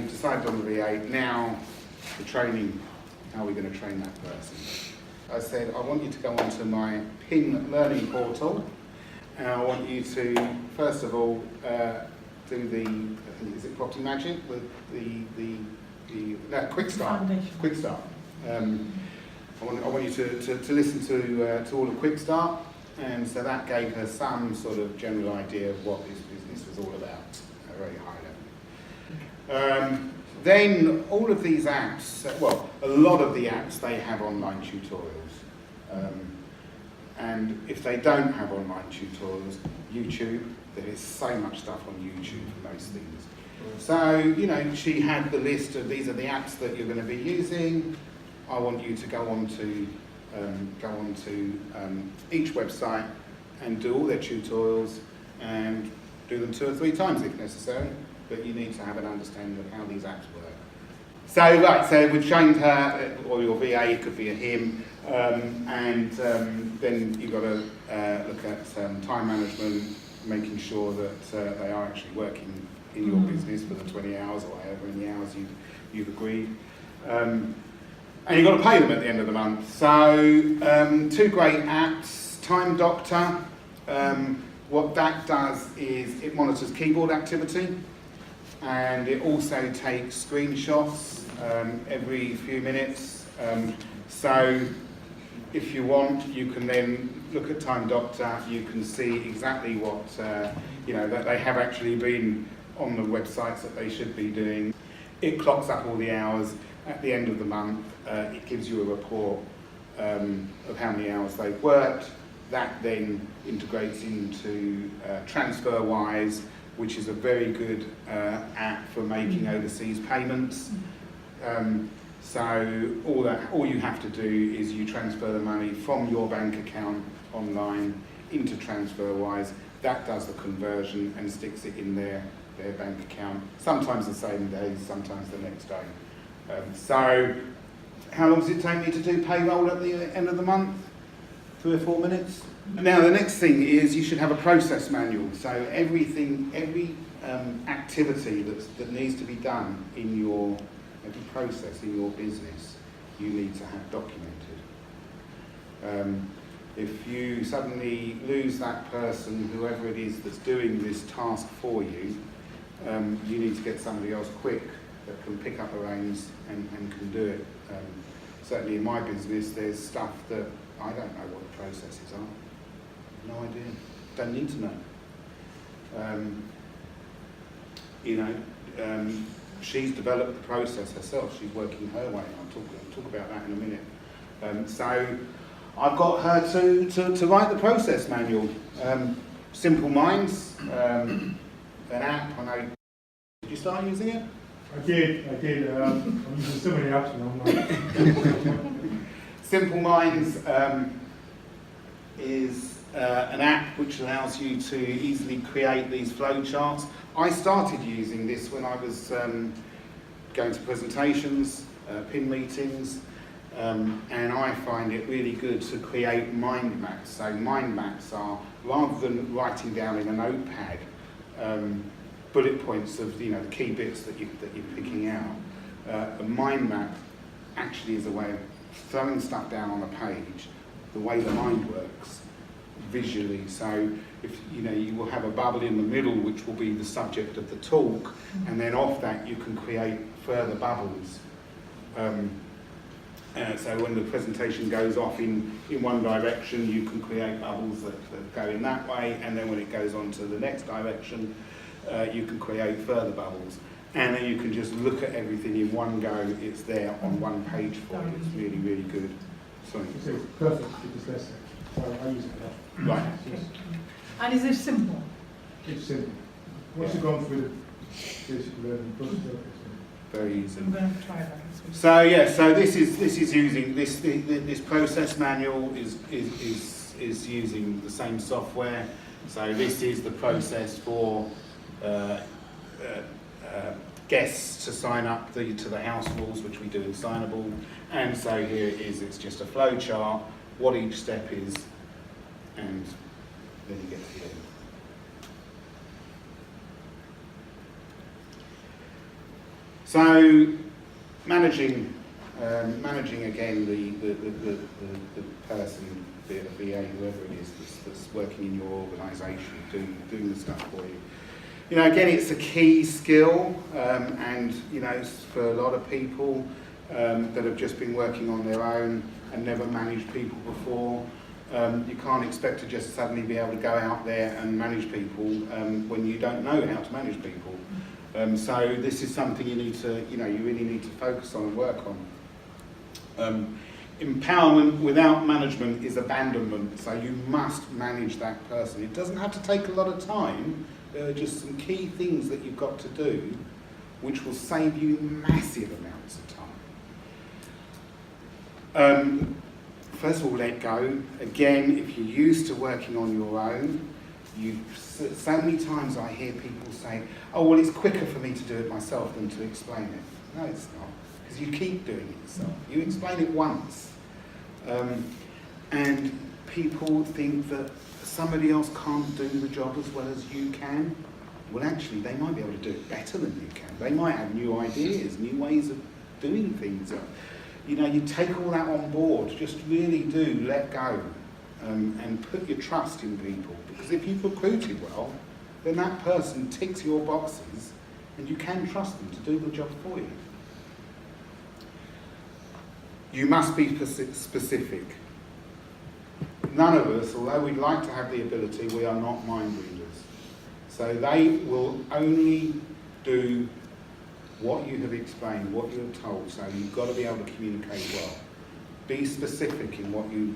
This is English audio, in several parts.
we've decided on the V8. Now, the training. How are we going to train that person? I said, I want you to go onto my PIN learning portal, and I want you to, first of all, do the, I think, is it Property Magic? No, Quick Start. Quick Start. I want you to listen to all of Quick Start, and so that gave her some sort of general idea of what this business was all about, at a very high level. Then all of these apps, well, a lot of the apps, they have online tutorials. And if they don't have online tutorials, YouTube, there is so much stuff on YouTube for most things. So, you know, she had the list of these are the apps that you're going to be using. I want you to go on to each website and do all their tutorials and do them 2 or 3 times if necessary. But you need to have an understanding of how these apps work. So, right, so we've trained her, or your VA, it could be a him, and then you've got to look at time management, making sure that they are actually working in your business for the 20 hours or however many hours you've agreed. And you've got to pay them at the end of the month. So, 2 great apps, Time Doctor. What that does is it monitors keyboard activity. And it also takes screenshots every few minutes. So if you want, you can then look at Time Doctor. You can see exactly what, that they have actually been on the websites that they should be doing. It clocks up all the hours. At the end of the month, it gives you a report of how many hours they've worked. That then integrates into TransferWise, which is a very good app for making overseas payments. So all you have to do is you transfer the money from your bank account online into TransferWise. That does the conversion and sticks it in their bank account. Sometimes the same day, sometimes the next day. So how long does it take me to do payroll at the end of the month? 3 or 4 minutes? Now the next thing is you should have a process manual. So every activity that needs to be done in every process in your business, you need to have documented. If you suddenly lose that person, whoever it is that's doing this task for you, you need to get somebody else quick that can pick up the reins and can do it. Certainly in my business, there's stuff that I don't know what the processes are. No idea. Don't need to know. She's developed the process herself. She's working her way. I'll talk about that in a minute. So I've got her to write the process manual. Simple Minds, an app. I know. Did you start using it? I did. I'm using so many apps now. Simple Minds is an app which allows you to easily create these flowcharts. I started using this when I was going to presentations, PIN meetings, and I find it really good to create mind maps. So mind maps are, rather than writing down in a notepad, bullet points of the key bits that you're picking out. A mind map actually is a way of throwing stuff down on a page, the way the mind works visually. So if you will have a bubble in the middle which will be the subject of the talk, and then off that you can create further bubbles. So when the presentation goes off in one direction, you can create bubbles that go in that way, and then when it goes on to the next direction, you can create further bubbles. And then you can just look at everything in one go. It's there on one page for you. It's really, really good. Sorry. It's perfect because that's so I use it a lot. Right. Yes. And is it simple? It's simple. Once you've gone through the basic learning process, Very easy. I'm going to try that. So yeah, so this is using this process manual is using the same software. So this is the process for guests to sign up to the house rules, which we do in Signable. And so here it is. It's just a flow chart, what each step is, and then you get to the end. So managing again the person, be it a VA, whoever it is that's working in your organisation, doing the stuff for you. You know, again, it's a key skill, and you know, for a lot of people that have just been working on their own and never managed people before, you can't expect to just suddenly be able to go out there and manage people when you don't know how to manage people. So this is something you need to, you really need to focus on and work on. Empowerment without management is abandonment, so you must manage that person. It doesn't have to take a lot of time. There are just some key things that you've got to do which will save you massive amounts of time. First of all, let go. Again, if you're used to working on your own, so many times I hear people say, oh, well, it's quicker for me to do it myself than to explain it. No, it's not, because you keep doing it yourself. You explain it once. And people think that somebody else can't do the job as well as you can. Well, actually, they might be able to do it better than you can. They might have new ideas, new ways of doing things. You know, you take all that on board. Just really do let go and put your trust in people. Because if you've recruited well, then that person ticks your boxes and you can trust them to do the job for you. You must be specific. None of us, although we'd like to have the ability, we are not mind readers. So they will only do what you have explained, what you have told. So you've got to be able to communicate well. Be specific in what you,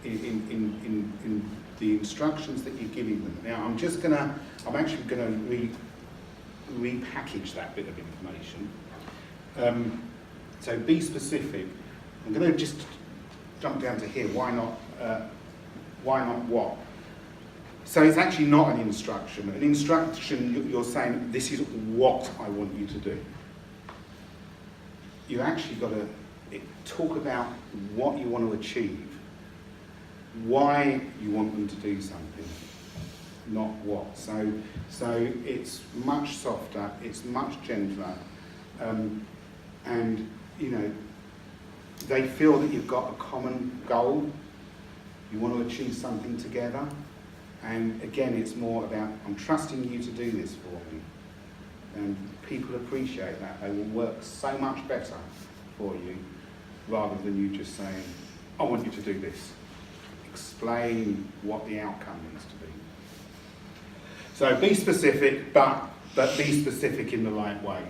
in the instructions that you're giving them. Now I'm actually gonna repackage that bit of information. So be specific. I'm going to just jump down to here. Why not what? So it's actually not an instruction. An instruction, you're saying, this is what I want you to do. You actually got to talk about what you want to achieve, why you want them to do something, not what. So it's much softer, it's much gentler, and you know, they feel that you've got a common goal, you want to achieve something together, and again, it's more about, I'm trusting you to do this for me. And people appreciate that. They will work so much better for you, rather than you just saying, I want you to do this. Explain what the outcome needs to be. So be specific, but be specific in the right way.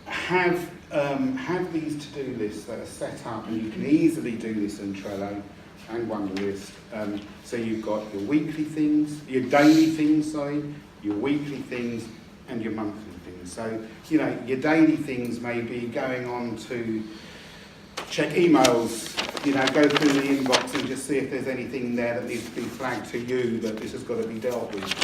Have these to-do lists that are set up, and you can easily do this in Trello and Wunderlist. So you've got your weekly things, your daily things, your weekly things, and your monthly things. So, you know, your daily things may be going on to check emails, you know, go through the inbox and just see if there's anything there that needs to be flagged to you that this has got to be dealt with.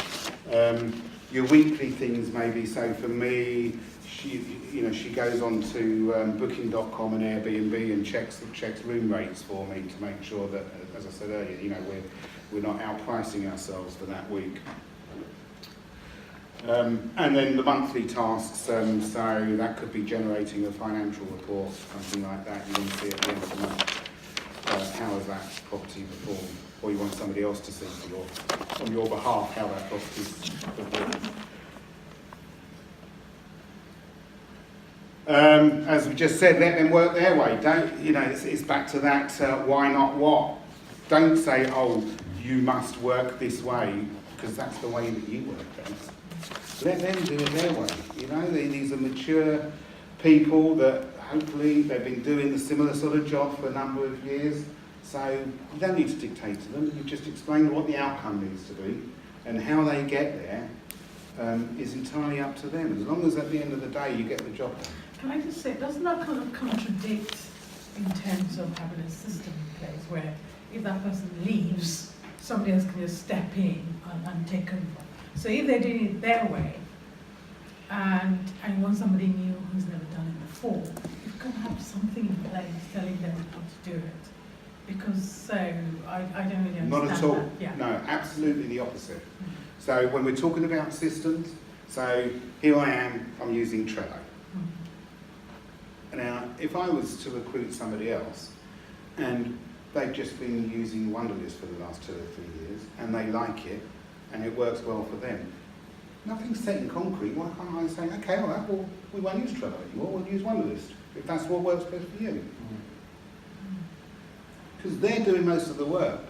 Your weekly things maybe, so for me, she goes on to booking.com and Airbnb and checks room rates for me to make sure that, as I said earlier, you know, we're not outpricing ourselves for that week. And then the monthly tasks, so that could be generating a financial report, something like that. You want to see at the end of the month how has that property performed, or you want somebody else to see on your behalf how that property's performed. As we just said, let them work their way. Don't, you know, it's back to that why not what. Don't say, oh, you must work this way, because that's the way that you work best. Let them do it their way. You know, these are mature people that hopefully they've been doing the similar sort of job for a number of years. So you don't need to dictate to them. You just explain what the outcome needs to be, and how they get there is entirely up to them. As long as at the end of the day you get the job done. Can I just say, doesn't that kind of contradict in terms of having a system in place where if that person leaves, somebody else can just step in and take over? So if they're doing it their way, and you want somebody new who's never done it before, you've got to have something in place telling them how to do it. Because I don't really understand. Not at all. That. Yeah. No, absolutely the opposite. So when we're talking about systems, So here I am, I'm using Trello. Now, if I was to recruit somebody else and they've just been using Wunderlist for the last 2 or 3 years and they like it and it works well for them, nothing's set in concrete. Why can't I say, okay, all right, well, we won't use Trello anymore, we'll use Wunderlist if that's what works best for you. Because they're doing most of the work.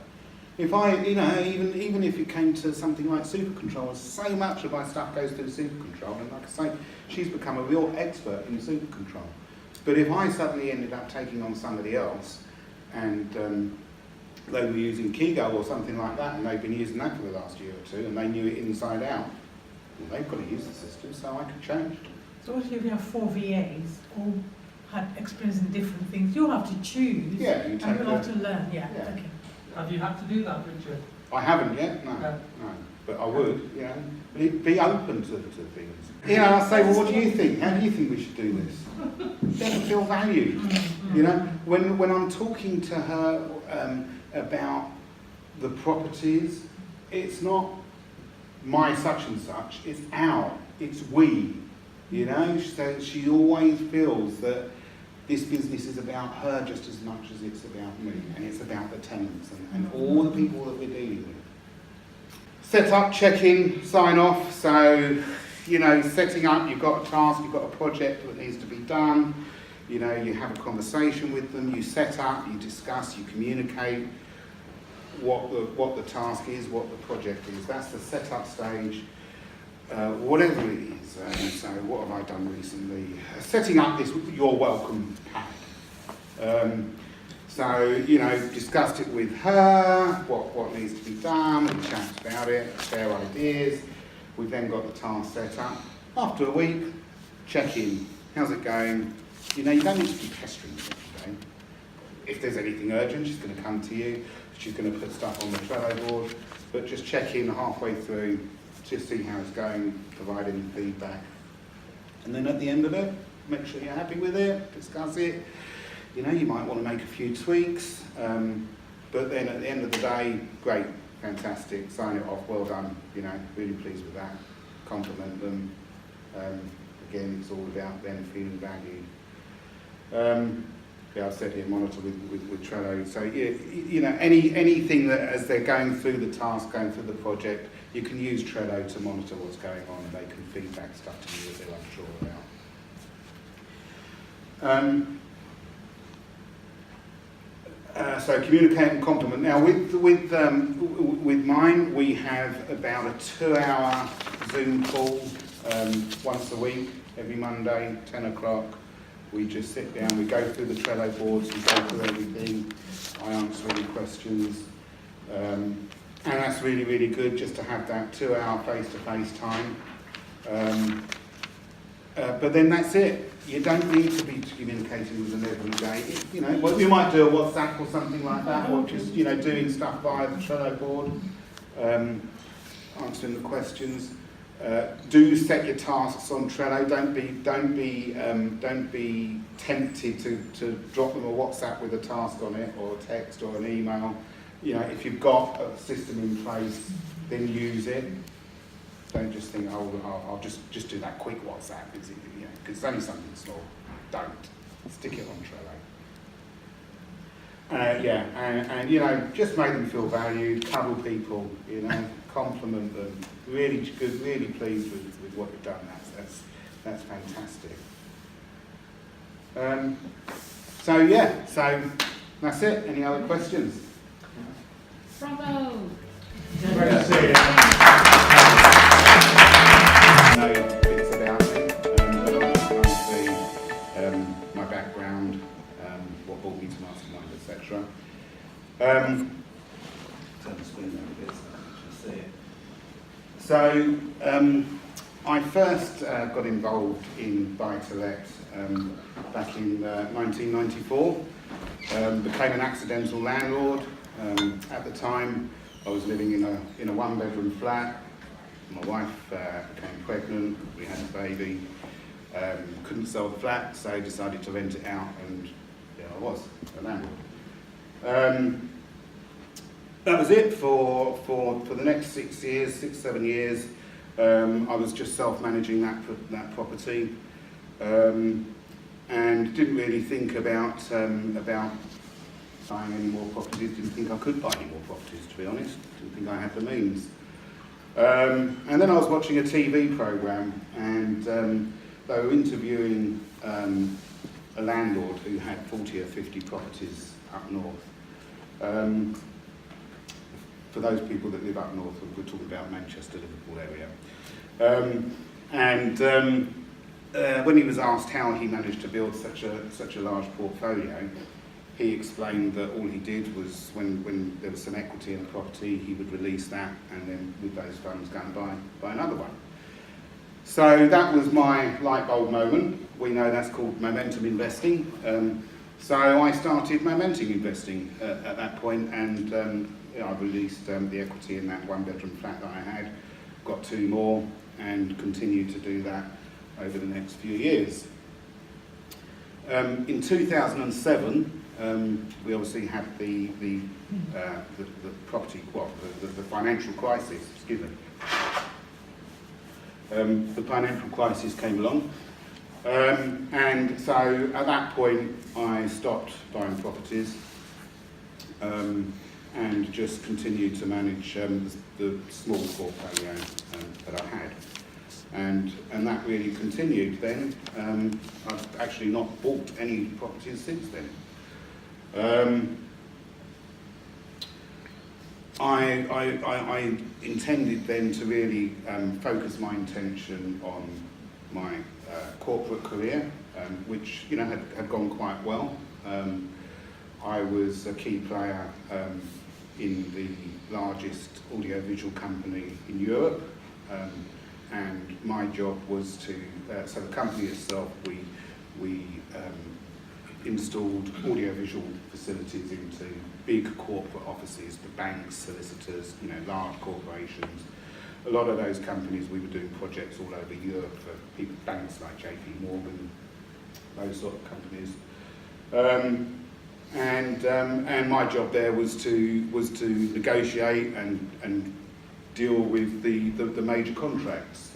If I, even if it came to something like super control, so much of my stuff goes through super control, and like I say, she's become a real expert in super control. But if I suddenly ended up taking on somebody else, and they were using Kigo or something like that, and they've been using that for the last year or two, and they knew it inside out, well, they've got to use the system, so I could change. So what if you have 4 VAs, all had experience in different things? You'll have to choose, Yeah, you and take you'll have to learn, Yeah. okay. Have you had to do that, Richard? I haven't yet, no, No. no. But I would, be open to things. I'll say, well, what do you think? How do you think we should do this? Let her feel valued. When I'm talking to her about the properties, it's not my such and such, it's our, it's we. So she always feels that this business is about her just as much as it's about me, and it's about the tenants and all the people that we're dealing with. Set up, check in, sign off. So, setting up, you've got a task, you've got a project that needs to be done. You have a conversation with them, you set up, you discuss, you communicate what the task is, what the project is. That's the setup stage. Whatever it is. So what have I done recently? Setting up this You're Welcome pack. Discussed it with her, what needs to be done, we chat about it, share ideas. We've then got the task set up. After a week, check in. How's it going? You don't need to be pestering her today. If there's anything urgent, she's going to come to you. She's going to put stuff on the Trello board. But just check in halfway through, just see how it's going, provide any feedback. And then at the end of it, make sure you're happy with it, discuss it. You might want to make a few tweaks, but then at the end of the day, great, fantastic, sign it off, well done, really pleased with that, compliment them. Again, it's all about them feeling valued. I've said here, monitor with Trello. So anything that as they're going through the task, going through the project, you can use Trello to monitor what's going on, and they can feedback stuff to you that they're unsure about. So communicate and compliment. Now with mine, we have about a 2-hour Zoom call once a week, every Monday, 10 o'clock. We just sit down, we go through the Trello boards, we go through everything, I answer any questions. And that's really, really good just to have that 2-hour face-to-face time. But then that's it. You don't need to be communicating with them every day. You might do a WhatsApp or something like that, or just, doing stuff via the Trello board, answering the questions. Do set your tasks on Trello. Don't be tempted to drop them a WhatsApp with a task on it, or a text or an email. If you've got a system in place, then use it. Don't just think, I'll just do that quick WhatsApp, because it's only something small. Don't. Stick it on Trello. And just make them feel valued, cuddle people, compliment them. Really good, really pleased with what you've done. That's fantastic. So that's it. Any other questions? Bravo! Great to see you. Know bits about me, obviously my background, what brought me to Mastermind, etc. Turn the screen over a bit so I can see it. So I first got involved in buy-to-let back in 1994. Became an accidental landlord. At the time, I was living in a one-bedroom flat. My wife became pregnant. We had a baby. Couldn't sell the flat, so I decided to rent it out, and there I was, a landlord. That was it for the next 6 years, 6, 7 years. I was just self-managing that property, and didn't really think about buying any more properties. Didn't think I could buy any more properties, to be honest. Didn't think I had the means. And then I was watching a TV programme, and they were interviewing a landlord who had 40 or 50 properties up north. For those people that live up north, we're talking about Manchester, Liverpool area. When he was asked how he managed to build such a large portfolio, he explained that all he did was when there was some equity in a property, he would release that, and then with those funds go and buy another one. So that was my light bulb moment. We know that's called momentum investing. So I started momentum investing at that point, and I released the equity in that one-bedroom flat that I had, got 2 more, and continued to do that over the next few years. In 2007, we obviously had the property, the financial crisis. Excuse me. The financial crisis came along, and so at that point I stopped buying properties and just continued to manage the small portfolio that I had. And that really continued then. I've actually not bought any properties since then. I intended then to really focus my intention on my corporate career, which had gone quite well. I was a key player in the largest audiovisual company in Europe. And my job was to, so the company itself, we installed audiovisual facilities into big corporate offices, the banks, solicitors, large corporations. A lot of those companies, we were doing projects all over Europe for banks like JP Morgan, those sort of companies. And my job there was to negotiate and deal with the major contracts.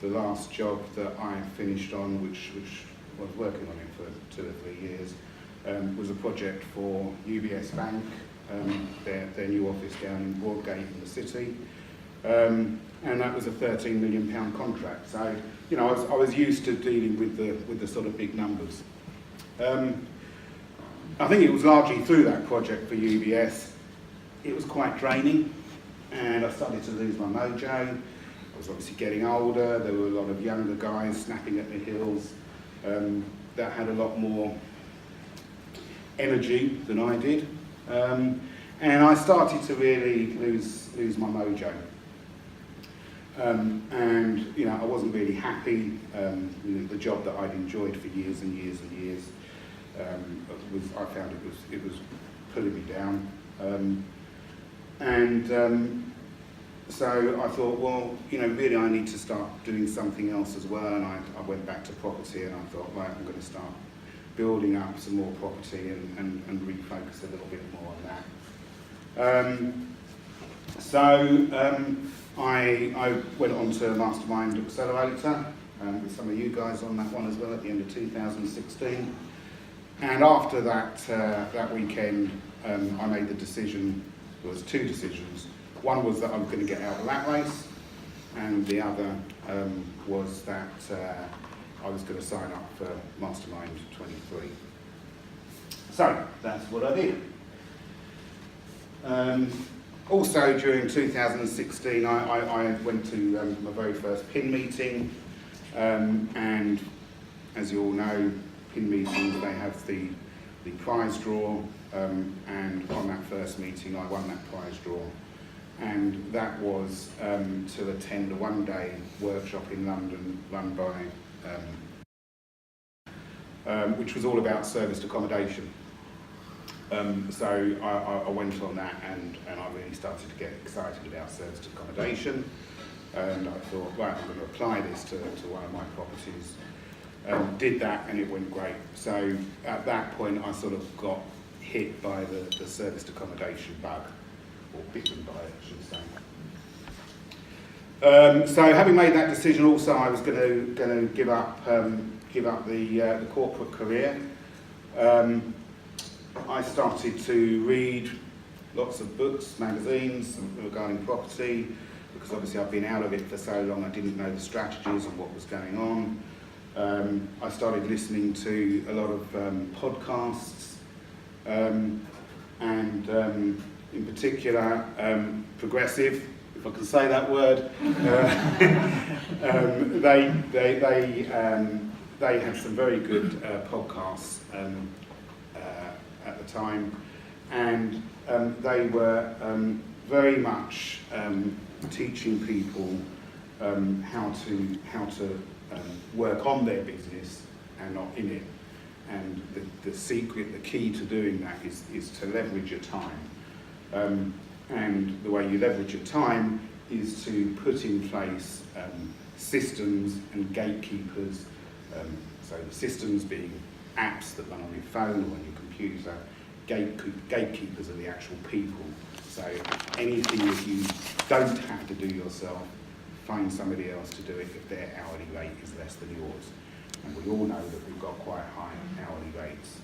The last job that I finished on, which I was working on it for 2 or 3 years, was a project for UBS Bank, their new office down in Broadgate in the city, and that was a £13 million contract. So I was used to dealing with the sort of big numbers. I think it was largely through that project for UBS. It was quite draining, and I started to lose my mojo. I was obviously getting older. There were a lot of younger guys snapping at my heels that had a lot more energy than I did, and I started to really lose my mojo. And I wasn't really happy. The job that I'd enjoyed for years and years and years I found it was pulling me down. So I thought, well, really I need to start doing something else as well, and I went back to property, and I thought, right, I'm going to start building up some more property and refocus a little bit more on that. So I went on to Mastermind Accelerator with some of you guys on that one as well at the end of 2016. And after that weekend, I made the decision. There was 2 decisions. One was that I was going to get out of the rat race, and the other was that I was going to sign up for Mastermind 23. So that's what I did. Also during 2016, I went to my very first PIN meeting, and as you all know, PIN meetings, they have the prize draw, and on that first meeting I won that prize draw, and that was to attend a one-day workshop in London run by which was all about serviced accommodation. So I went on that, and I really started to get excited about serviced accommodation, and I thought, right, I'm going to apply this to one of my properties. Did that, and it went great. So at that point I sort of got hit by the serviced accommodation bug, or bitten by it, I should say. So having made that decision, also I was going to give up the corporate career. I started to read lots of books, magazines regarding property, because obviously I've been out of it for so long I didn't know the strategies and what was going on. I started listening to a lot of podcasts, and in particular progressive, if I can say that word. They had some very good podcasts at the time, and they were very much teaching people how to work on their business and not in it. And the secret, the key to doing that is to leverage your time. And the way you leverage your time is to put in place systems and gatekeepers. So systems being apps that run on your phone or on your computer. Gatekeepers are the actual people. So anything that you don't have to do yourself, find somebody else to do it if their hourly rate is less than yours. And we all know that we've got quite high hourly rates.